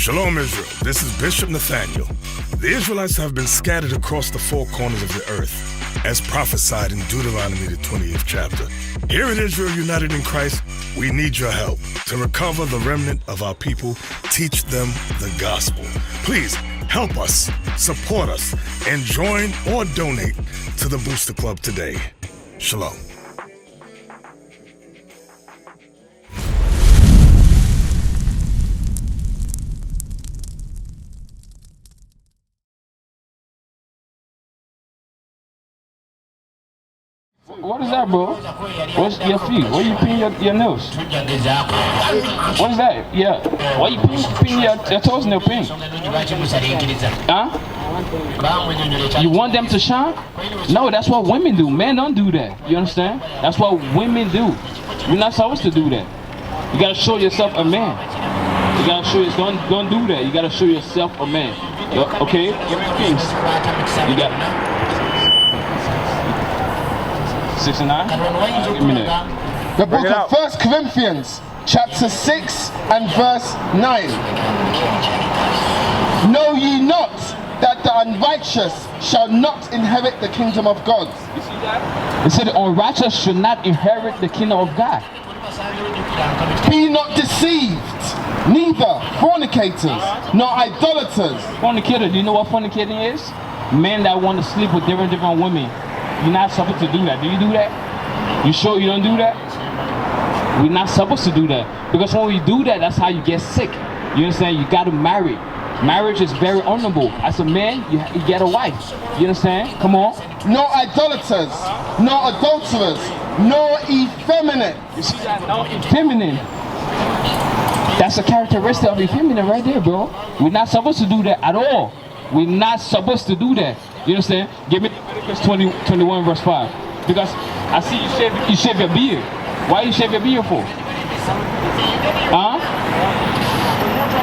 Shalom, Israel. This is Bishop Nathaniel. The Israelites have been scattered across the four corners of the earth, as prophesied in Deuteronomy, the 20th chapter. Here at Israel United in Christ, we need your help to recover the remnant of our people, teach them the gospel. Please help us, support us, and join or donate to the Booster Club today. Shalom. What is that, bro? What's your feet? Where you pin your nose? What is that? Yeah. Why you pin your toes in your pin? Huh? You want them to shine? No, that's what women do. Men don't do that. You understand? That's what women do. You're not supposed to do that. You gotta show yourself a man. You gotta show yourself. Don't do that. You gotta show yourself a man. Okay? Give me peace. You got 69? Give me that. The book of 1 Corinthians, chapter 6 and verse 9. Know ye not that the unrighteous shall not inherit the kingdom of God? You see that? It said the unrighteous should not inherit the kingdom of God. Be not deceived, neither fornicators, nor idolaters. Fornicator, do you know what fornicating is? Men that want to sleep with different women. You're not supposed to do that. Do you do that? You sure you don't do that? We're not supposed to do that. Because when we do that, that's how you get sick. You understand? You got to marry. Marriage is very honorable. As a man, you get a wife. You understand? Come on. Nor idolaters, nor adulterers, nor effeminate. You see that? No, effeminate. That's a characteristic of effeminate right there, bro. We're not supposed to do that at all. We're not supposed to do that. You understand? Give me Leviticus 21 verse 5. Because I see you shave your beard. Why you shave your beard for? Huh?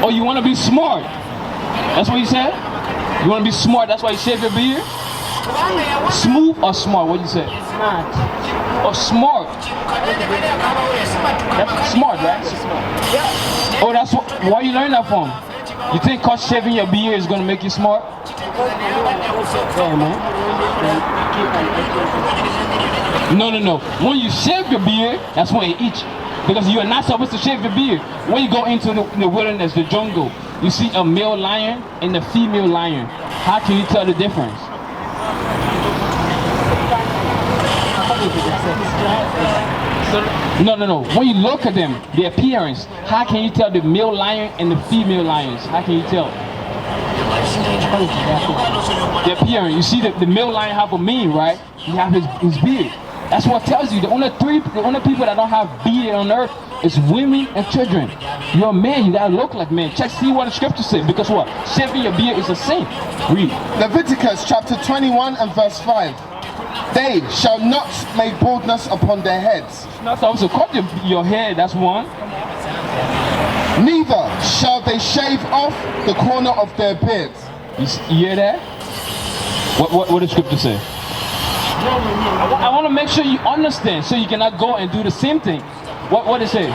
Oh, you want to be smart. That's what you said? You want to be smart, that's why you shave your beard? Smooth or smart? What you say? Smart. Oh, smart. That's smart, right? Oh, that's what, why you learn that from? You think cause shaving your beard is going to make you smart? No. When you shave your beard, that's when it itches. Because you are not supposed to shave your beard. When you go into the wilderness, the jungle, you see a male lion and a female lion. How can you tell the difference? No. When you look at them, their appearance, how can you tell the male lion and the female lions? How can you tell? The appearance. You see the male lion have a mane, right? He have his beard. That's what tells you the only people that don't have beard on earth is women and children. You're a man, you gotta look like man. See what the scripture says. Because what? Shaving your beard is a sin. Read. Leviticus chapter 21 and verse 5. They shall not make baldness upon their heads. Not supposed to cut your hair, that's one. Neither shall they shave off the corner of their beards. You hear that? What does scripture say? I want to make sure you understand, so you cannot go and do the same thing. What it say? You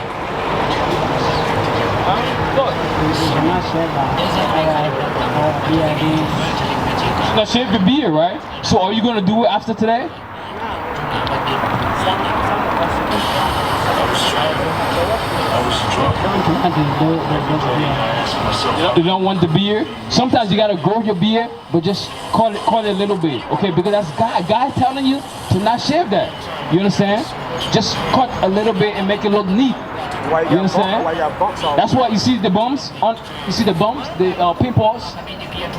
should not shave your beard, right? So are you going to do it after today? You don't want the beard? Sometimes you gotta grow your beard, but just call it a little bit, okay? Because that's God telling you to not shave that. You understand? Just cut a little bit and make it look neat. You understand? That's why you see the bumps the pimples.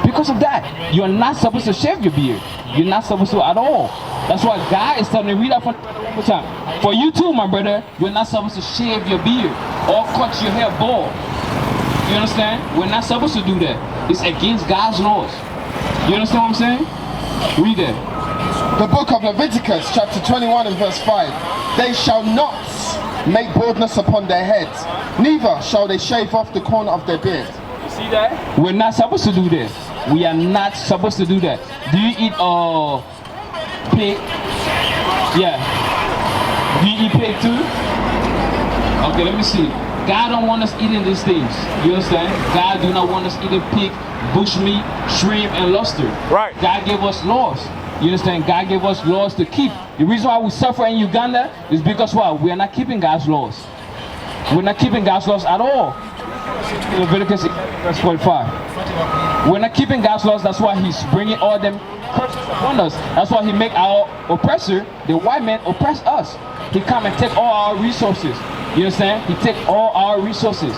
Because of that, you're not supposed to shave your beard. You're not supposed to at all. That's why God is telling me, read that one more time. For you too, my brother, you're not supposed to shave your beard or cut your hair bald. You understand? We're not supposed to do that. It's against God's laws. You understand what I'm saying? Read it. The book of Leviticus chapter 21 and verse 5. They shall not make baldness upon their heads, neither shall they shave off the corner of their beard. You see that? We're not supposed to do that. We are not supposed to do that. Do you eat pig? Yeah. Do you eat pig too? Okay, let me see. God don't want us eating these things. You understand? God do not want us eating pig, bushmeat, shrimp, and lobster. Right. God gave us laws. You understand? God gave us laws to keep. The reason why we suffer in Uganda is because what? We are not keeping God's laws. We're not keeping God's laws at all. Leviticus verse 45. We're not keeping God's laws. That's why He's bringing all them curses upon us. That's why He make our oppressor, the white man, oppress us. He come and take all our resources. You understand? He take all our resources.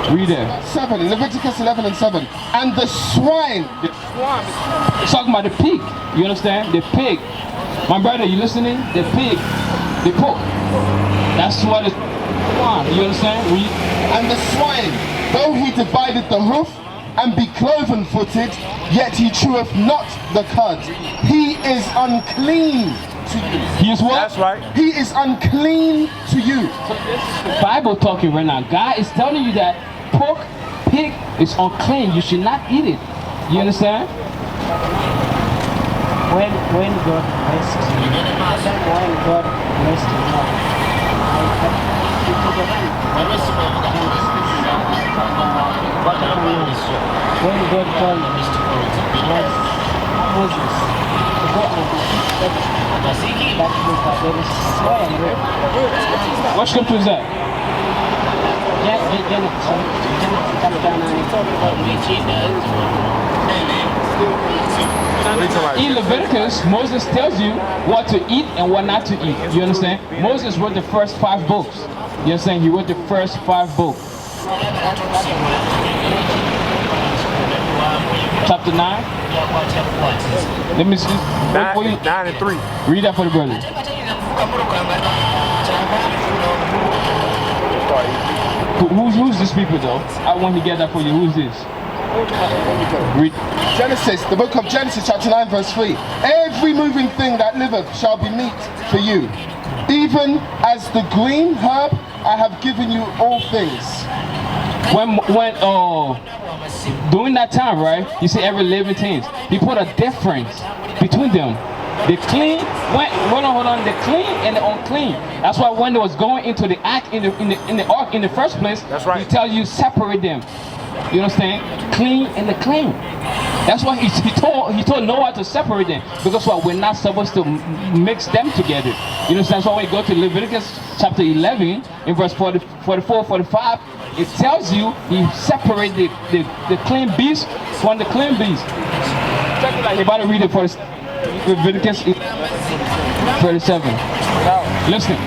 Read it. 7, Leviticus 11 and 7. And the swine. It's talking about the pig. You understand? The pig. My brother, you listening? The pig. The pork. That's what it's. You understand? Read. And the swine, though he divided the hoof and be cloven-footed, yet he cheweth not the cud. He is unclean to you. He is what? That's right. He is unclean to you. So this is the Bible talking right now. God is telling you that pork, pig is unclean. You should not eat it. You understand? When God blessed you, when God blessed you, when God told Moses to go and What scripture is that? In Leviticus, Moses tells you what to eat and what not to eat. You understand? Moses wrote the first 5 books. You understand? He wrote the first 5 books. Chapter 9. Let me see. 9 and 3. Read that for the brother. Who's these people though? I want to get that for you. Who's this? Read. Genesis, the book of Genesis, chapter 9, verse 3. Every moving thing that liveth shall be meat for you. Even as the green herb, I have given you all things. During that time, right? You see every living thing. He put a difference between them. The clean, hold on, the clean and the unclean. That's why when they was going into the ark in the ark in the first place, that's right. He tells you separate them. You understand? Clean and the clean. That's why he told Noah to separate them, because what, we're not supposed to mix them together. You understand? So when we go to Leviticus chapter 11 in verse 44, 45, it tells you he separated the clean beast from the clean beast. Check it out. You're about to read it for Leviticus 37. Listen.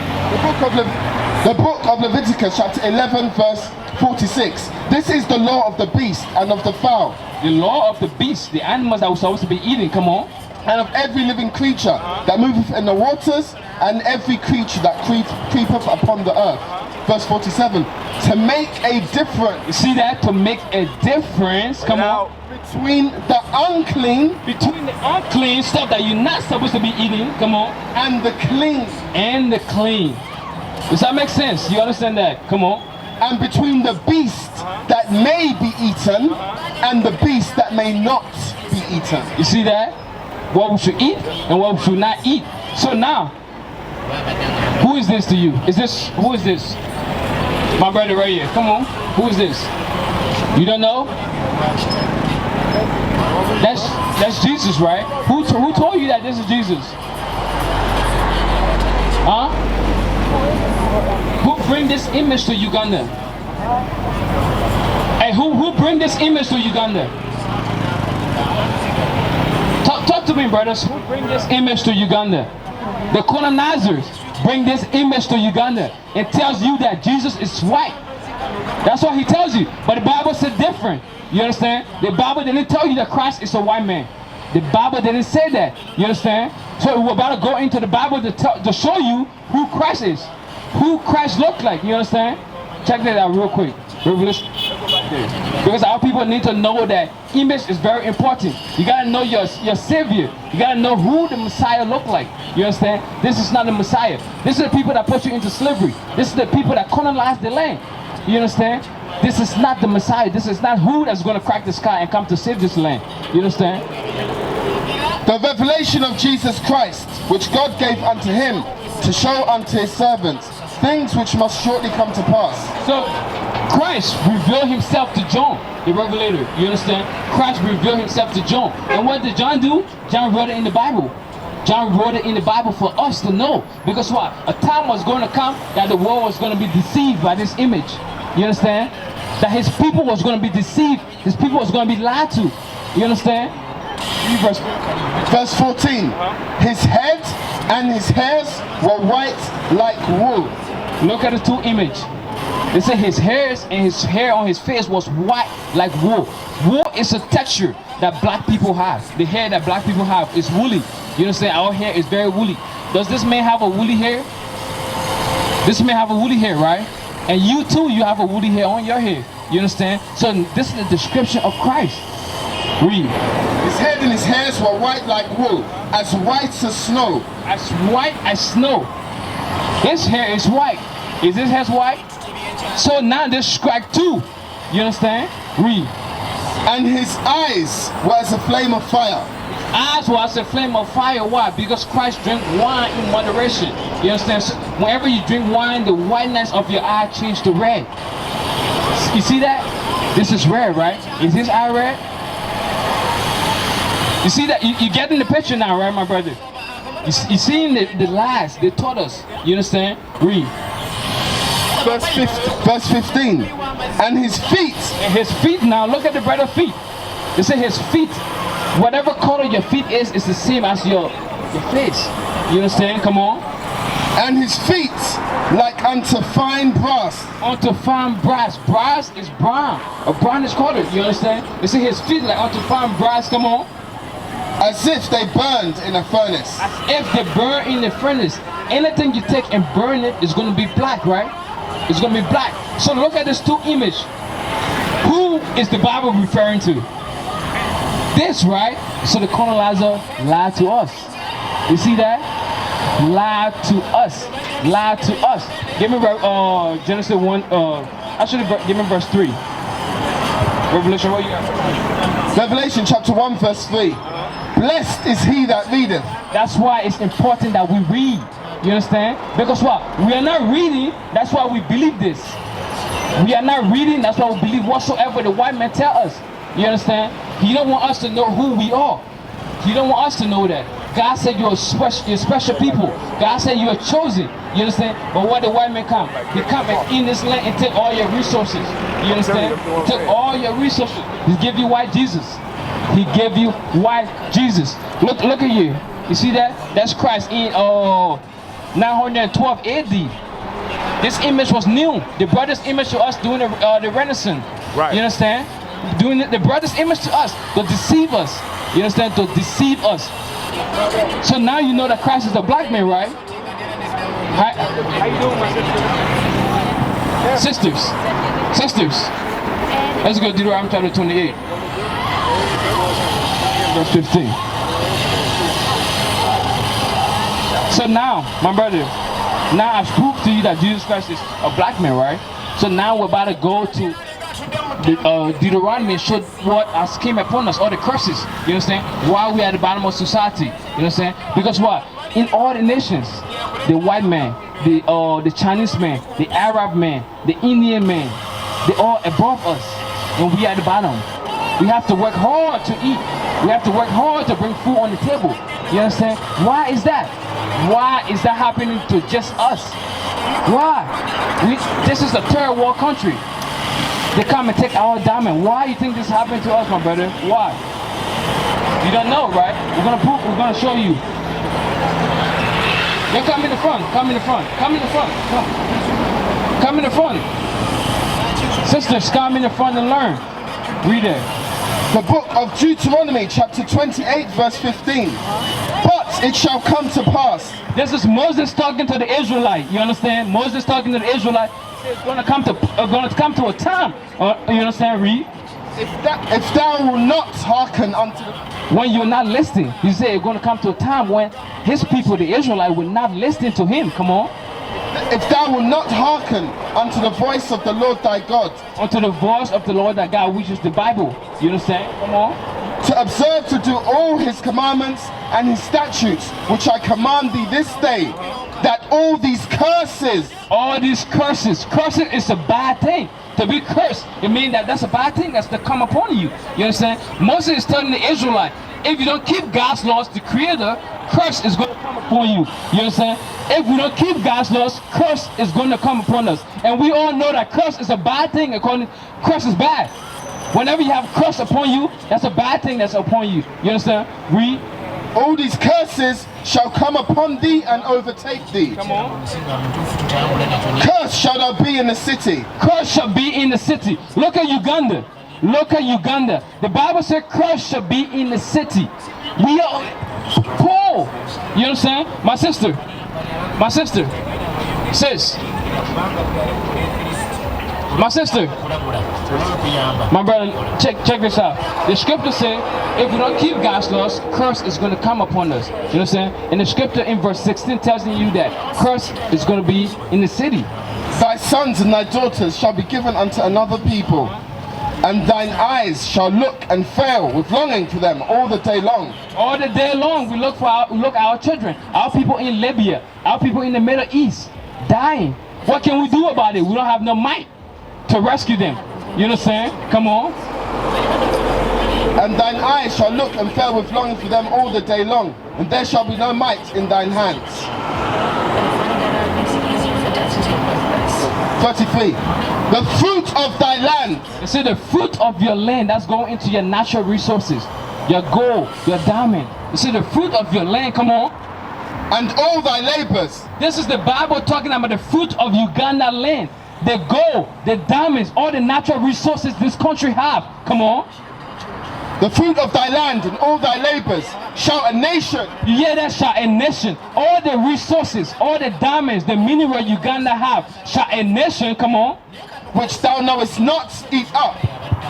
The book of Leviticus chapter 11 verse 46. This is the law of the beast and of the fowl. The law of the beast, the animals that we're supposed to be eating, come on. And of every living creature that moveth in the waters, and every creature that creepeth upon the earth. Verse 47. To make a difference. You see that? To make a difference, come on. Between the unclean. Between the unclean stuff that you're not supposed to be eating, come on. And the clean. And the clean. Does that make sense? You understand that? Come on. And between the beast that may be eaten and the beast that may not be eaten. You see that? What we should eat and what we should not eat. So now, who is this to you? Who is this? My brother right here. Come on. Who is this? You don't know? That's Jesus, right? Who told you that this is Jesus? Huh? Who bring this image to Uganda? Hey, who bring this image to Uganda? Talk to me, brothers. Who bring this image to Uganda? The colonizers bring this image to Uganda and tells you that Jesus is white. That's what he tells you. But the Bible said different. You understand? The Bible didn't tell you that Christ is a white man. The Bible didn't say that. You understand? So we're about to go into the Bible to show you who Christ is. Who Christ looked like. You understand? Check that out real quick. Revelation. Because our people need to know that image is very important. You gotta know your savior. You gotta know who the Messiah looked like. You understand? This is not the Messiah. This is the people that put you into slavery. This is the people that colonized the land. You understand? This is not the Messiah. This is not who that's gonna crack the sky and come to save this land. You understand? The revelation of Jesus Christ, which God gave unto him to show unto his servants things which must shortly come to pass. So Christ revealed himself to John, the revelator. You understand? Christ revealed himself to John. And what did John do? John wrote it in the Bible. John wrote it in the Bible for us to know. Because what? A time was going to come that the world was going to be deceived by this image. You understand? That his people was going to be deceived. His people was going to be lied to. You understand? Verse 14. His head and his hairs were white like wool. Look at the two images. They say his hairs and his hair on his face was white like wool. Wool is a texture that black people have. The hair that black people have is woolly. You understand? Our hair is very woolly. Does this man have a woolly hair? This man have a woolly hair, right? And you too, you have a woolly hair on your hair. You understand? So this is the description of Christ. Read. His head and his hairs were white like wool, as white as snow. As white as snow. His hair is white. Is his hair white? So now this strike too. You understand? Read. And his eyes were as a flame of fire. Eyes was a flame of fire. Why? Because Christ drank wine in moderation. You understand? So whenever you drink wine, the whiteness of your eye changes to red. You see that? This is red, right? Is this eye red? You see that? You getting the picture now, right, my brother? You seeing the lies they taught us. You understand? Read. Verse 15. And his feet. And his feet now, look at the brother's feet. They say his feet. Whatever color your feet is the same as your face. You understand? Come on. And his feet like unto fine brass. Unto fine brass. Brass is brown. A brownish color. You understand? They say his feet like unto fine brass. Come on. As if they burned in a furnace. As if they burn in the furnace. Anything you take and burn it is going to be black, right? It's going to be black. So look at this two image. Who is the Bible referring to? This, right? So the colonizer lied to us. You see that? Lied to us. Lied to us. Give me Genesis 1. Actually, give me verse 3. Revelation, what you got? Revelation chapter 1 verse 3. Blessed is he that readeth. That's why it's important that we read. You understand? Because what? We are not reading, that's why we believe this. We are not reading, that's why we believe whatsoever the white man tell us. You understand? He don't want us to know who we are. He don't want us to know that. God said you're special people. God said you are chosen. You understand? But what the white man come? He come and in this land and take all your resources. You understand? Take all your resources. He give you white Jesus. He gave you white Jesus. Look at you. You see that? That's Christ in 912 AD. This image was new. The brother's image to us during the Renaissance. Right. You understand? Doing the brother's image to us to deceive us. You understand? To deceive us. So now you know that Christ is a black man, right? How you doing, my sister? Sisters. Let's go to Deuteronomy chapter 28. Verse 15. So now, my brother, now I've proved to you that Jesus Christ is a black man, right? So now we're about to go to Deuteronomy and show what has came upon us, all the curses. You understand? Why we are at the bottom of society. You understand? Because what? In all the nations, the white man, the Chinese man, the Arab man, the Indian man, they all above us, and we are at the bottom. We have to work hard to eat. We have to work hard to bring food on the table. You understand? Why is that? Why is that happening to just us? Why? This is a third world country. They come and take our diamond. Why you think this happened to us, my brother? Why? You don't know, right? We're gonna prove. We're gonna show you. They come in the front. Come in the front. Come in the front. Come. Come in the front. Sisters, come in the front and learn. Read it. The book of Deuteronomy chapter 28 verse 15. But it shall come to pass. This is Moses talking to the Israelite. You understand? Moses talking to the Israelite. It's going to come to a time. You understand? Read. If thou will not hearken unto the... When you're not listening, he said it's going to come to a time when his people, the Israelite, will not listen to him. Come on. If thou will not hearken unto the voice of the Lord thy God. Unto the voice of the Lord thy God, which is the Bible. You understand? Come on. To observe to do all his commandments and his statutes, which I command thee this day. that all these curses, Cursing is a bad thing. To be cursed, it means that that's a bad thing that's to come upon you. You understand? Moses is telling the Israelites, if you don't keep God's laws, the Creator, curse is going to come upon you. You understand? If we don't keep God's laws, curse is going to come upon us. And we all know that curse is a bad thing. Curse is bad. Whenever you have curse upon you, that's a bad thing that's upon you. You understand? Read. all these curses shall come upon thee and overtake thee. Come on. Curse shall thou be in the city. Curse shall be in the city. Look at Uganda. Look at Uganda. The Bible said curse shall be in the city. We are poor. You understand? My sister, sis, my sister, my brother, check this out. The scripture said, if we don't keep God's laws, curse is going to come upon us. You know what I'm saying? And the scripture in verse 16 tells you that curse is going to be in the city. Thy sons and thy daughters shall be given unto another people, and thine eyes shall look and fail with longing for them all the day long. All the day long, we look at our children, our people in Libya, our people in the Middle East, dying. What can we do about it? We don't have no might to rescue them. You understand? Come on. And thine eyes shall look and fail with longing for them all the day long, and there shall be no might in thine hands. 33. The fruit of thy land. You see, the fruit of your land, that's going into your natural resources, your gold, your diamond. You see, the fruit of your land, come on. And all thy labors. This is the Bible talking about the fruit of Uganda land. The gold, the diamonds, all the natural resources this country have. Come on. The fruit of thy land and all thy labors shall a nation. You hear that? Shall a nation. All the resources, all the diamonds, the mineral Uganda have, shall a nation, come on, which thou knowest not, eat up.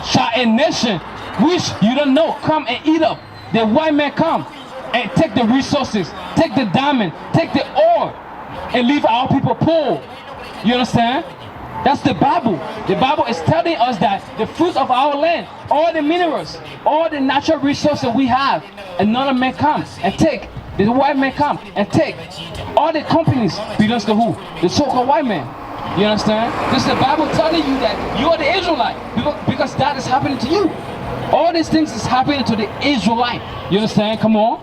Shall a nation which you don't know come and eat up. The white man come and take the resources, take the diamond, take the ore, and leave our people poor. You understand? That's the Bible. The Bible is telling us that the fruit of our land, all the minerals, all the natural resources we have, another man come and take. The white man come and take. All the companies belongs to who? The so-called white man. You understand? This is the Bible telling you that you are the Israelite because that is happening to you. All these things is happening to the Israelite. You understand? Come on.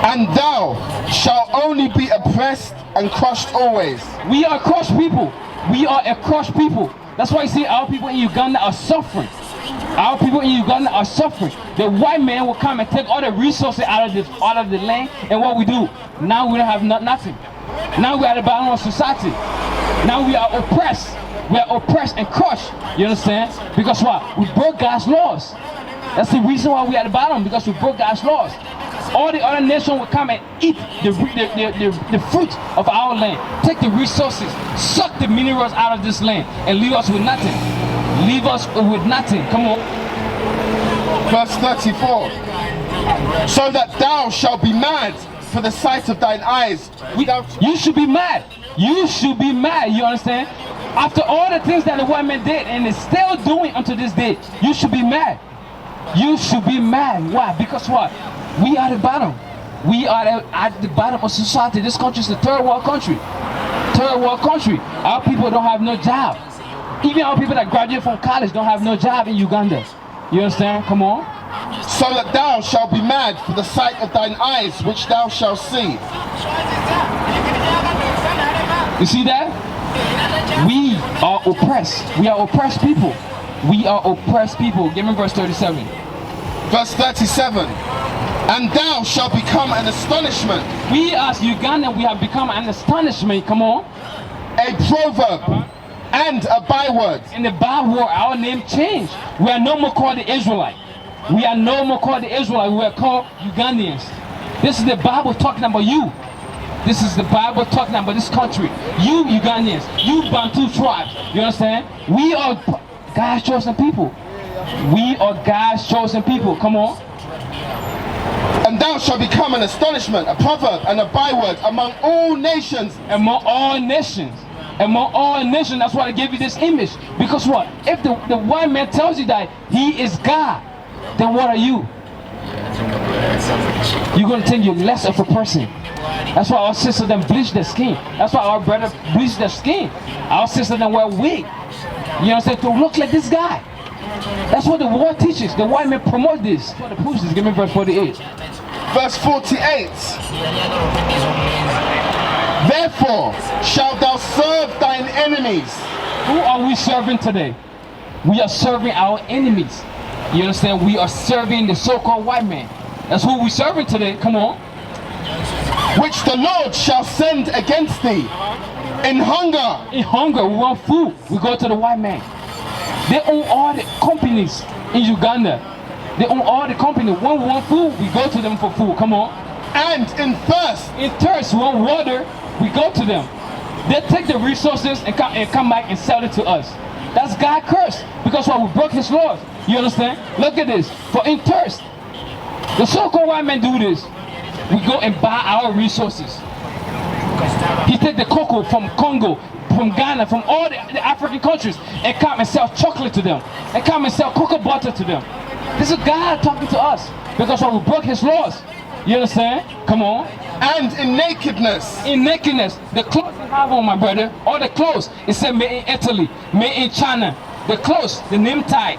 And thou shalt only be oppressed and crushed always. We are crushed people. We are a crushed people. That's why you see our people in Uganda are suffering. Our people in Uganda are suffering. The white man will come and take all the resources out of the land, and what we do? Now we don't have nothing. Now we are at the bottom of society. Now we are oppressed. We are oppressed and crushed. You understand? Because what? We broke God's laws. That's the reason why we are at the bottom, because we broke God's laws. All the other nations will come and eat the fruit of our land, take the resources, suck the minerals out of this land, and leave us with nothing. Leave us with nothing. Come on. Verse 34. So that thou shalt be mad for the sight of thine eyes. You should be mad. You should be mad. You understand? After all the things that the white man did and is still doing unto this day, you should be mad. You should be mad. Why? Because what? We are the bottom. We are at the bottom of society. This country is a third world country. Third world country. Our people don't have no job. Even our people that graduate from college don't have no job in Uganda. You understand? Come on. So that thou shalt be mad for the sight of thine eyes, which thou shalt see. You see that? We are oppressed. We are oppressed people. We are oppressed people. Give me verse 37. Verse 37. And thou shalt become an astonishment. We as Ugandan, we have become an astonishment. Come on. A proverb and a byword. In the byword, our name changed. We are no more called the Israelite. We are no more called the Israelite. We are called Ugandans. This is the Bible talking about you. This is the Bible talking about this country. You Ugandans, you Bantu tribes. You understand? We are God's chosen people. We are God's chosen people. Come on. And thou shalt become an astonishment, a proverb, and a byword among all nations. Among all nations. Among all nations. That's why I gave you this image. Because what? If the white man tells you that he is God, then what are you? You're going to think you're less of a person. That's why our sisters then bleach their skin. That's why our brother bleach their skin. Our sisters then wear wig. You know what I'm saying? To look like this guy. That's what the world teaches. The white men promote this. That's what the proves this. Give me verse 48. Verse 48. Therefore shalt thou serve thine enemies. Who are we serving today? We are serving our enemies. You understand? We are serving the so-called white man. That's who we're serving today. Come on. Which the Lord shall send against thee in hunger. In hunger, we want food. We go to the white man. They own all the companies in Uganda. They own all the companies. When we want food, we go to them for food. Come on. And in thirst. In thirst, we want water. We go to them. They take the resources and come back and sell it to us. That's God cursed because why we broke his laws. You understand? Look at this. For in thirst, the so-called white men do this. We go and buy our resources. He take the cocoa from Congo, from Ghana, from all the African countries and come and sell chocolate to them. And come and sell cocoa butter to them. This is God talking to us because why we broke his laws. You understand? Come on. And in nakedness. In nakedness. The clothes you have on, my brother, all the clothes, it said made in Italy, made in China. The clothes, the name tag.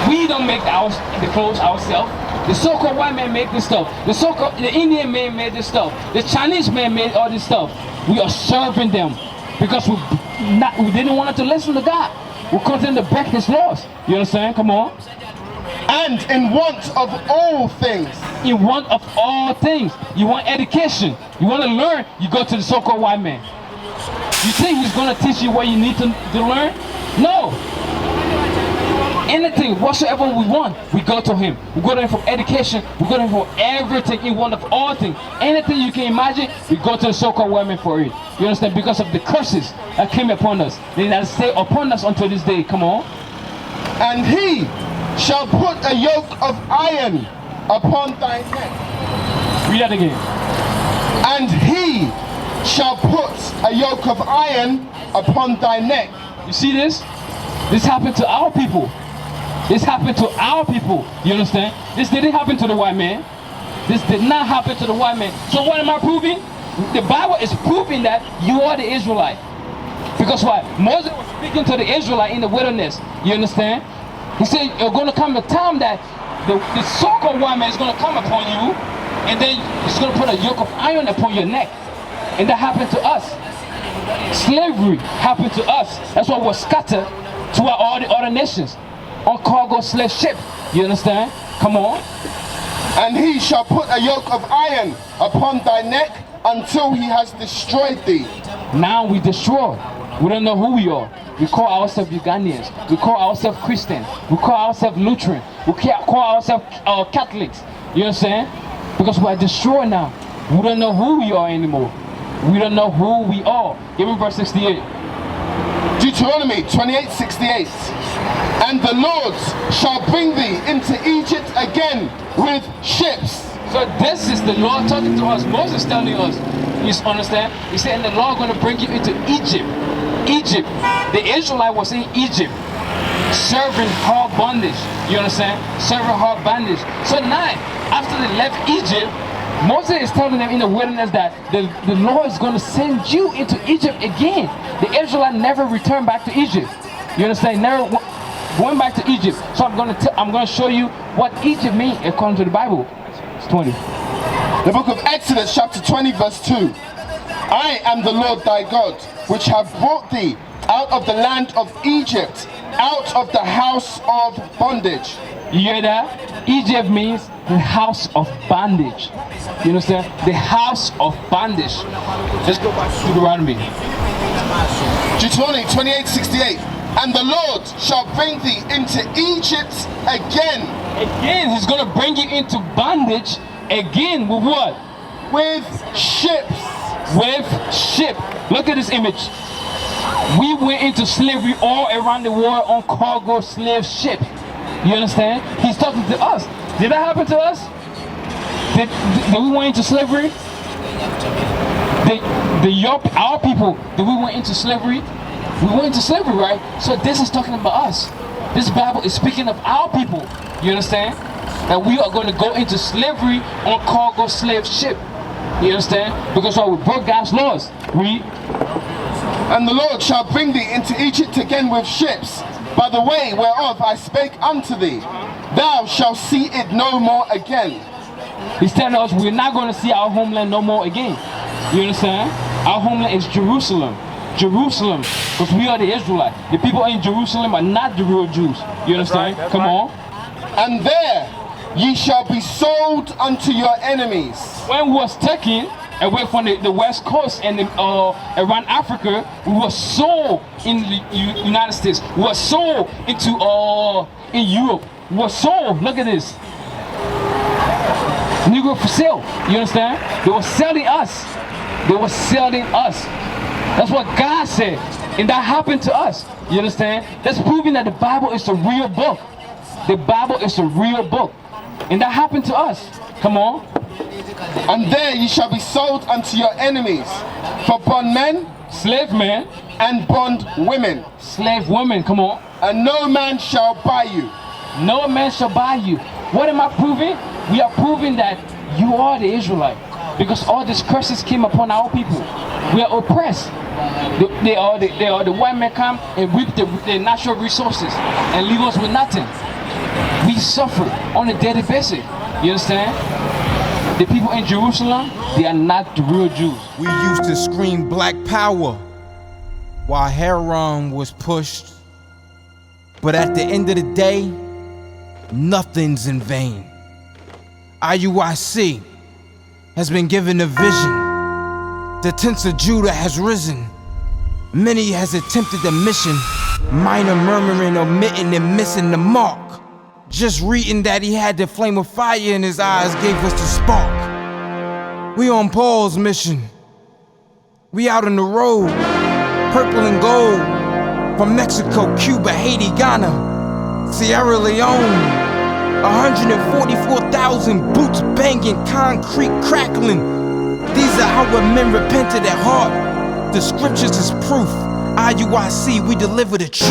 We don't make the clothes ourselves. The so-called white man make this stuff. The Indian man made this stuff. The Chinese man made all this stuff. We are serving them because we didn't want to listen to God. We continue to break his laws. You understand? Come on. And in want of all things. In want of all things. You want education. You want to learn. You go to the so-called white man. You think he's going to teach you what you need to learn? No. Anything, whatsoever we want, we go to him. We go to him for education. We go to him for everything. In want of all things. Anything you can imagine, we go to the so-called white man for it. You understand? Because of the curses that came upon us. They that stay upon us until this day. Come on. And he shall put a yoke of iron upon thy neck. Read that again. And he shall put a yoke of iron upon thy neck. You see this? This happened to our people. This happened to our people. You understand? This didn't happen to the white man. This did not happen to the white man. So what am I proving? The Bible is proving that you are the Israelite. Because why? Moses was speaking to the Israelite in the wilderness. You understand? He said, you're going to come a time that the so-called white man is going to come upon you, and then he's going to put a yoke of iron upon your neck. And that happened to us. Slavery happened to us. That's why we're scattered to all the other nations on cargo slave ship. You understand? Come on. And he shall put a yoke of iron upon thy neck until he has destroyed thee. Now we destroy. We don't know who we are. We call ourselves Ugandians. We call ourselves Christians. We call ourselves Lutheran. We call ourselves Catholics. You understand? Because we are destroyed now. We don't know who we are anymore. We don't know who we are. Give me verse 68. Deuteronomy 28:68. And the Lord shall bring thee into Egypt again with ships. So this is the Lord talking to us. Moses telling us. You understand? He said, and the Lord going to bring you into Egypt. Egypt. The Israelite was in Egypt. Serving hard bondage. You understand? Serving hard bondage. So now, after they left Egypt, Moses is telling them in the wilderness that the Lord is going to send you into Egypt again. The Israelites never returned back to Egypt. You understand? Never went back to Egypt. So I'm going to show you what Egypt means according to the Bible. It's 20. The book of Exodus chapter 20 verse 2. I am the Lord thy God, which have brought thee out of the land of Egypt, out of the house of bondage. You hear that? Egypt means the house of bondage. You understand? The house of bondage. Let's go back to Deuteronomy. Deuteronomy 28:68. And the Lord shall bring thee into Egypt again. Again, he's going to bring you into bondage again with what? With ships. With ship. Look at this image. We went into slavery all around the world on cargo slave ship. You understand? He's talking to us. Did that happen to us? Did we went into slavery? Our people, did we went into slavery? We went into slavery, right? So this is talking about us. This Bible is speaking of our people. You understand? That we are going to go into slavery on cargo slave ship. You understand? Because we broke God's laws. And the Lord shall bring thee into Egypt again with ships, by the way whereof I spake unto thee. Thou shalt see it no more again. He's telling us we're not going to see our homeland no more again. You understand? Our homeland is Jerusalem. Jerusalem, because we are the Israelites. The people in Jerusalem are not the real Jews. You understand? That's Come right. on. And there ye shall be sold unto your enemies. When we was taken away from the west coast and around Africa, we were sold in the United States. We were sold into in Europe. We were sold. Look at this. Negro for sale. You understand? They were selling us. They were selling us. That's what God said. And that happened to us. You understand? That's proving that the Bible is a real book. The Bible is a real book. And that happened to us. Come on. And there ye shall be sold unto your enemies for bondmen, Slave men, and bond women. slave women. Come on. And no man shall buy you. No man shall buy you. What am I proving? We are proving that you are the Israelite. Because all these curses came upon our people. We are oppressed. They are the white men come and reap the natural resources and leave us with nothing. We suffer on a daily basis. You understand? The people in Jerusalem, they are not the real Jews. We used to scream black power while Heron was pushed. But at the end of the day, nothing's in vain. IUIC has been given a vision. The tents of Judah has risen. Many has attempted the mission, minor murmuring, omitting, and missing the mark. Just reading that he had the flame of fire in his eyes gave us the spark. We on Paul's mission. We out on the road, purple and gold, from Mexico, Cuba, Haiti, Ghana, Sierra Leone. 144,000 boots banging, concrete crackling. These are our men repented at heart. The scriptures is proof. IUIC, we deliver the truth.